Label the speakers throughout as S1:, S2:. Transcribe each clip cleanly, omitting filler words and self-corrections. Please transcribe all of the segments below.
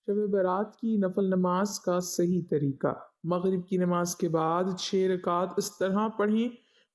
S1: شب برات کی نفل نماز کا صحیح طریقہ۔ مغرب کی نماز کے بعد 6 رکعت اس طرح پڑھیں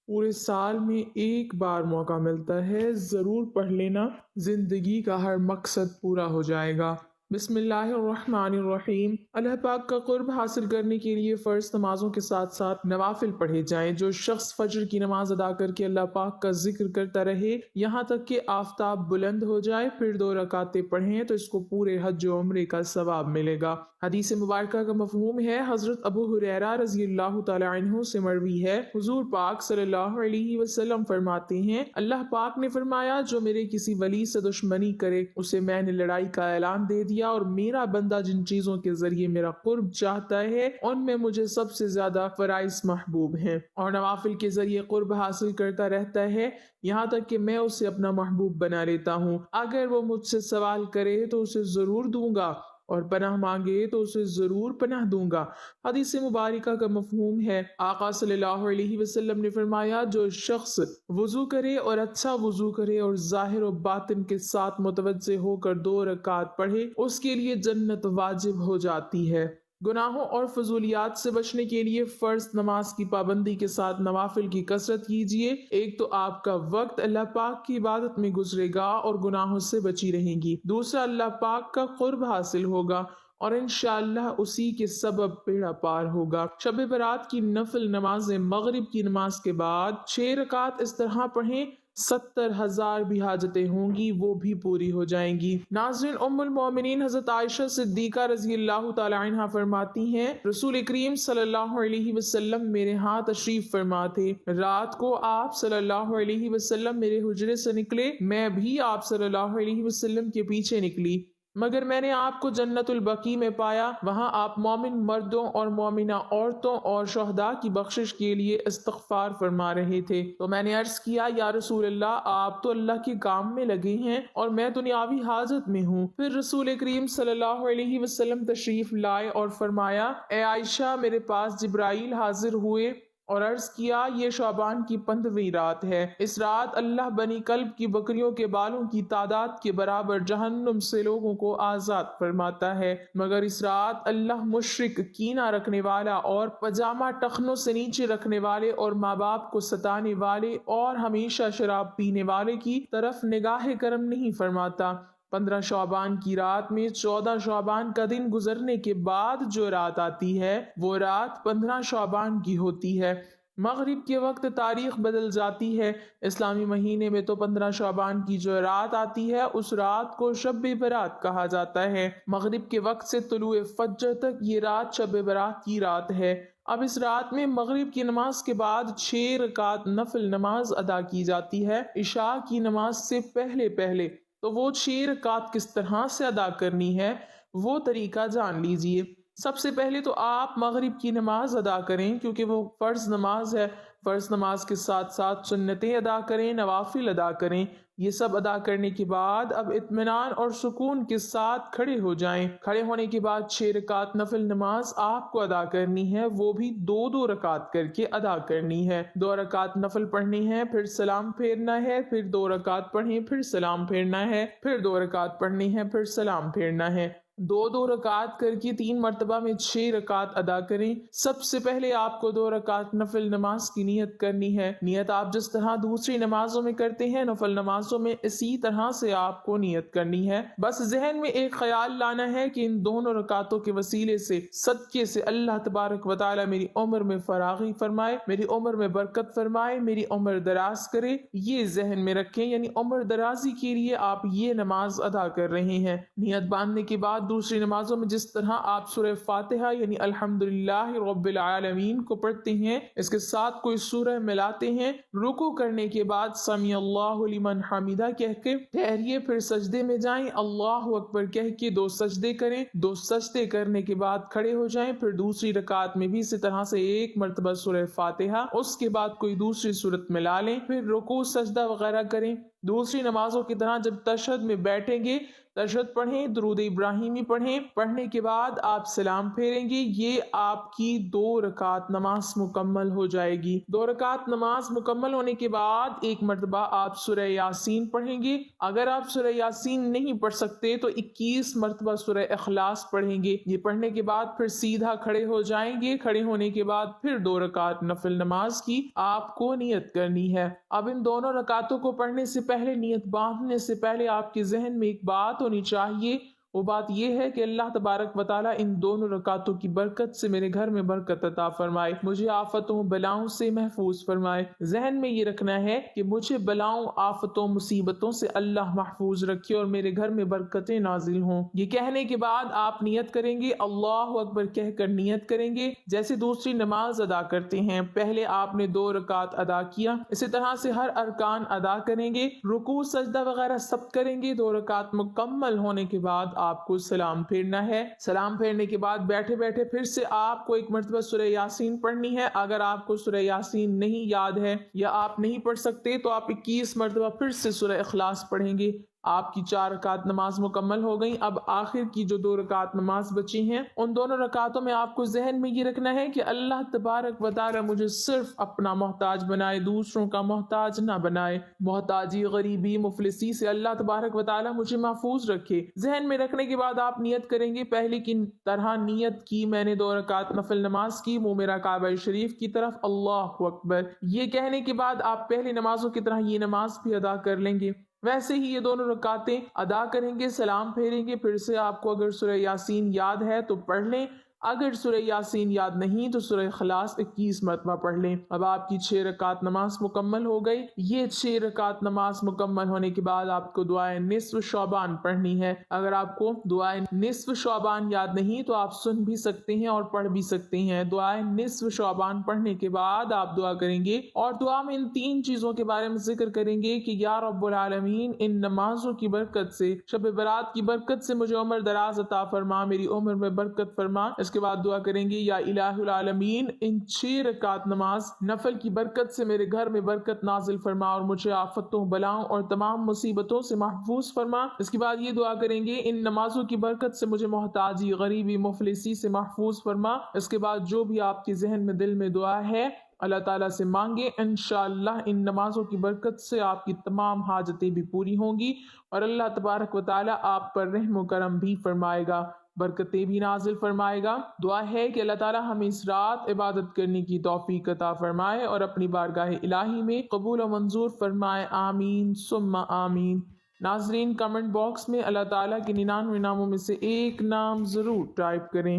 S1: پورے سال میں ایک بار موقع ملتا ہے، ضرور پڑھ لینا، زندگی کا ہر مقصد پورا ہو جائے گا۔ بسم اللہ الرحمن الرحیم۔ اللہ پاک کا قرب حاصل کرنے کے لیے فرض نمازوں کے ساتھ ساتھ نوافل پڑھے جائیں۔ جو شخص فجر کی نماز ادا کر کے اللہ پاک کا ذکر کرتا رہے یہاں تک کہ آفتاب بلند ہو جائے، پھر 2 رکعتیں پڑھیں تو اس کو پورے حج و عمرے کا ثواب ملے گا۔ حدیث مبارکہ کا مفہوم ہے، حضرت ابو ہریرہ رضی اللہ تعالی عنہ سے مروی ہے، حضور پاک صلی اللہ علیہ وسلم فرماتے ہیں، اللہ پاک نے فرمایا، جو میرے کسی ولی سے دشمنی کرے اسے میں نے لڑائی کا اعلان دے دیا، اور میرا بندہ جن چیزوں کے ذریعے میرا قرب چاہتا ہے ان میں مجھے سب سے زیادہ فرائض محبوب ہیں، اور نوافل کے ذریعے قرب حاصل کرتا رہتا ہے یہاں تک کہ میں اسے اپنا محبوب بنا لیتا ہوں۔ اگر وہ مجھ سے سوال کرے تو اسے ضرور دوں گا، اور پناہ مانگے تو اسے ضرور پناہ دوں گا۔ حدیث مبارکہ کا مفہوم ہے، آقا صلی اللہ علیہ وسلم نے فرمایا، جو شخص وضو کرے اور اچھا وضو کرے اور ظاہر و باطن کے ساتھ متوجہ ہو کر 2 رکعت پڑھے اس کے لیے جنت واجب ہو جاتی ہے۔ گناہوں اور فضولیات سے بچنے کے لیے فرض نماز کی پابندی کے ساتھ نوافل کی کثرت کیجیے۔ ایک تو آپ کا وقت اللہ پاک کی عبادت میں گزرے گا اور گناہوں سے بچی رہیں گی، دوسرا اللہ پاک کا قرب حاصل ہوگا اور انشاءاللہ اسی کے سبب بیڑا پار ہوگا۔ شب برات کی نفل نماز مغرب کی نماز کے بعد 6 رکعت اس طرح پڑھیں، 70,000 بھی حاجتیں ہوں گی وہ بھی پوری ہو جائیں گی۔ ناظرین، ام المومنین حضرت عائشہ صدیقہ رضی اللہ تعالی عنہا فرماتی ہیں، رسول کریم صلی اللہ علیہ وسلم میرے ہاں تشریف فرما تھے، رات کو آپ صلی اللہ علیہ وسلم میرے حجرے سے نکلے، میں بھی آپ صلی اللہ علیہ وسلم کے پیچھے نکلی، مگر میں نے آپ کو جنت البقیع میں پایا، وہاں آپ مومن مردوں اور مومنہ عورتوں اور شہداء کی بخشش کے لیے استغفار فرما رہے تھے، تو میں نے عرض کیا، یا رسول اللہ، آپ تو اللہ کے کام میں لگے ہیں اور میں دنیاوی حاجت میں ہوں۔ پھر رسول کریم صلی اللہ علیہ وسلم تشریف لائے اور فرمایا، اے عائشہ، میرے پاس جبرائیل حاضر ہوئے اور عرض کیا، یہ شعبان کی 15ویں رات ہے، اس رات اللہ بنی کلب کی بکریوں کے بالوں کی تعداد کے برابر جہنم سے لوگوں کو آزاد فرماتا ہے، مگر اس رات اللہ مشرک، کینہ رکھنے والا اور پجامہ ٹخنوں سے نیچے رکھنے والے اور ماں باپ کو ستانے والے اور ہمیشہ شراب پینے والے کی طرف نگاہ کرم نہیں فرماتا۔ 15 شعبان کی رات میں 14 شعبان کا دن گزرنے کے بعد جو رات آتی ہے وہ رات 15 شعبان کی ہوتی ہے۔ مغرب کے وقت تاریخ بدل جاتی ہے، اسلامی مہینے میں تو 15 شعبان کی جو رات آتی ہے اس رات کو شب برات کہا جاتا ہے۔ مغرب کے وقت سے طلوع فجر تک یہ رات شب برات کی رات ہے۔ اب اس رات میں مغرب کی نماز کے بعد 6 رکعت نفل نماز ادا کی جاتی ہے عشاء کی نماز سے پہلے۔ تو وہ 6 رکعت کس طرح سے ادا کرنی ہے وہ طریقہ جان لیجئے۔ سب سے پہلے تو آپ مغرب کی نماز ادا کریں کیونکہ وہ فرض نماز ہے، فرض نماز کے ساتھ ساتھ سنتیں ادا کریں، نوافل ادا کریں۔ یہ سب ادا کرنے کے بعد اب اطمینان اور سکون کے ساتھ کھڑے ہو جائیں۔ کھڑے ہونے کے بعد 6 رکعت نفل نماز آپ کو ادا کرنی ہے، وہ بھی 2 رکعت کر کے ادا کرنی ہے۔ 2 رکعت نفل پڑھنی ہے، پھر سلام پھیرنا ہے، پھر 2 رکعت پڑھیں، پھر سلام پھیرنا ہے، پھر 2 رکعت پڑھنی ہے، پھر سلام پھیرنا ہے۔ 2 رکعت کر کے 3 مرتبہ میں 6 رکعت ادا کریں۔ سب سے پہلے آپ کو 2 رکعت نفل نماز کی نیت کرنی ہے۔ نیت آپ جس طرح دوسری نمازوں میں کرتے ہیں نفل نمازوں میں اسی طرح سے آپ کو نیت کرنی ہے۔ بس ذہن میں ایک خیال لانا ہے کہ ان دونوں رکعتوں کے وسیلے سے، صدقے سے اللہ تبارک و تعالی میری عمر میں فراغی فرمائے، میری عمر میں برکت فرمائے، میری عمر دراز کرے، یہ ذہن میں رکھیں، یعنی عمر درازی کے لیے آپ یہ نماز ادا کر رہے ہیں۔ نیت باندھنے کے بعد دوسری نمازوں میں جس طرح آپ سورہ فاتحہ یعنی الحمدللہ رب العالمین کو پڑھتے ہیں اس کے ساتھ کوئی سورہ ملاتے ہیں، رکوع کرنے کے بعد سمیع اللہ لمن حمیدہ کہہ کے ٹھہریے، پھر سجدے میں جائیں، اللہ اکبر کہہ کے 2 سجدے کریں، 2 سجدے کرنے کے بعد کھڑے ہو جائیں، پھر دوسری رکعت میں بھی اسی طرح سے 1 مرتبہ سورہ فاتحہ، اس کے بعد کوئی دوسری سورت ملا لیں، پھر رکوع سجدہ وغیرہ کریں۔ دوسری نمازوں کی طرح جب تشہد میں بیٹھیں گے تشہد پڑھیں، درود ابراہیمی پڑھیں، پڑھنے کے بعد آپ سلام پھیریں گے، یہ آپ کی 2 رکعت نماز مکمل ہو جائے گی۔ 2 رکعت نماز مکمل ہونے کے بعد ایک مرتبہ آپ سورہ یاسین پڑھیں گے۔ اگر آپ سورہ یاسین نہیں پڑھ سکتے تو 21 مرتبہ سورہ اخلاص پڑھیں گے۔ یہ پڑھنے کے بعد پھر سیدھا کھڑے ہو جائیں گے۔ کھڑے ہونے کے بعد پھر 2 رکعت نفل نماز کی آپ کو نیت کرنی ہے۔ اب ان دونوں رکعتوں کو پڑھنے سے پہلے، نیت باندھنے سے پہلے آپ کے ذہن میں ایک بات ہونی چاہیے، وہ بات یہ ہے کہ اللہ تبارک و تعالیٰ ان دونوں رکعتوں کی برکت سے میرے گھر میں برکت عطا فرمائے، مجھے آفتوں بلاؤں سے محفوظ فرمائے۔ ذہن میں یہ رکھنا ہے کہ مجھے بلاؤں، آفتوں، مصیبتوں سے اللہ محفوظ رکھے اور میرے گھر میں برکتیں نازل ہوں۔ یہ کہنے کے بعد آپ نیت کریں گے، اللہ اکبر کہہ کر نیت کریں گے، جیسے دوسری نماز ادا کرتے ہیں۔ پہلے آپ نے 2 رکعت ادا کیا، اسی طرح سے ہر ارکان ادا کریں گے، رکوع سجدہ وغیرہ سب کریں گے۔ 2 رکعت مکمل ہونے کے بعد آپ کو سلام پھیرنا ہے۔ سلام پھیرنے کے بعد بیٹھے بیٹھے پھر سے آپ کو ایک مرتبہ سورہ یاسین پڑھنی ہے۔ اگر آپ کو سورہ یاسین نہیں یاد ہے یا آپ نہیں پڑھ سکتے تو آپ 21 مرتبہ پھر سے سورہ اخلاص پڑھیں گے۔ آپ کی 4 رکعت نماز مکمل ہو گئیں۔ اب آخر کی جو 2 رکعت نماز بچی ہیں، ان دونوں رکعتوں میں آپ کو ذہن میں یہ رکھنا ہے کہ اللہ تبارک و تعالی مجھے صرف اپنا محتاج بنائے، دوسروں کا محتاج نہ بنائے۔ محتاجی، غریبی، مفلسی سے اللہ تبارک و تعالی مجھے محفوظ رکھے۔ ذہن میں رکھنے کے بعد آپ نیت کریں گے، پہلے کی طرح نیت کی میں نے 2 رکعت نفل نماز کی، منہ میرا کعبہ شریف کی طرف، اللہ اکبر یہ کہنے کے بعد آپ پہلی نمازوں کی طرح یہ نماز بھی ادا کر لیں گے۔ ویسے ہی یہ دونوں رکعتیں ادا کریں گے، سلام پھیریں گے، پھر سے آپ کو اگر سورہ یاسین یاد ہے تو پڑھ لیں، اگر سورہ یاسین یاد نہیں تو سورہ اخلاص 21 مرتبہ پڑھ لیں۔ اب آپ کی 6 رکعت نماز مکمل ہو گئی۔ یہ 6 رکعت نماز مکمل ہونے کے بعد آپ کو دعائے نصف شعبان پڑھنی ہے۔ اگر آپ کو دعائے نصف شعبان یاد نہیں تو آپ سن بھی سکتے ہیں اور پڑھ بھی سکتے ہیں۔ دعائے نصف شعبان پڑھنے کے بعد آپ دعا کریں گے اور دعا میں ان 3 چیزوں کے بارے میں ذکر کریں گے کہ یا رب العالمین، ان نمازوں کی برکت سے، شب برات کی برکت سے مجھے عمر دراز عطا فرما، میری عمر میں برکت فرما۔ اس کے بعد دعا کریں گے یا الہ العالمین، ان 6 رکعت نماز نفل کی برکت سے میرے گھر میں برکت نازل فرما اور مجھے آفتوں، بلاؤں اور تمام مصیبتوں سے محفوظ فرما۔ اس کے بعد یہ دعا کریں گے ان نمازوں کی برکت سے مجھے محتاجی، غریبی، مفلسی سے محفوظ فرما۔ اس کے بعد جو بھی آپ کے ذہن میں، دل میں دعا ہے اللہ تعالیٰ سے مانگے، انشاءاللہ ان نمازوں کی برکت سے آپ کی تمام حاجتیں بھی پوری ہوں گی اور اللہ تبارک و تعالیٰ آپ پر رحم و کرم بھی فرمائے گا، برکتیں بھی نازل فرمائے گا۔ دعا ہے کہ اللہ تعالیٰ ہمیں اس رات عبادت کرنے کی توفیق عطا فرمائے اور اپنی بارگاہ الہی میں قبول و منظور فرمائے، آمین ثم آمین۔ ناظرین، کمنٹ باکس میں اللہ تعالیٰ کے 99 ناموں میں سے ایک نام ضرور ٹائپ کریں۔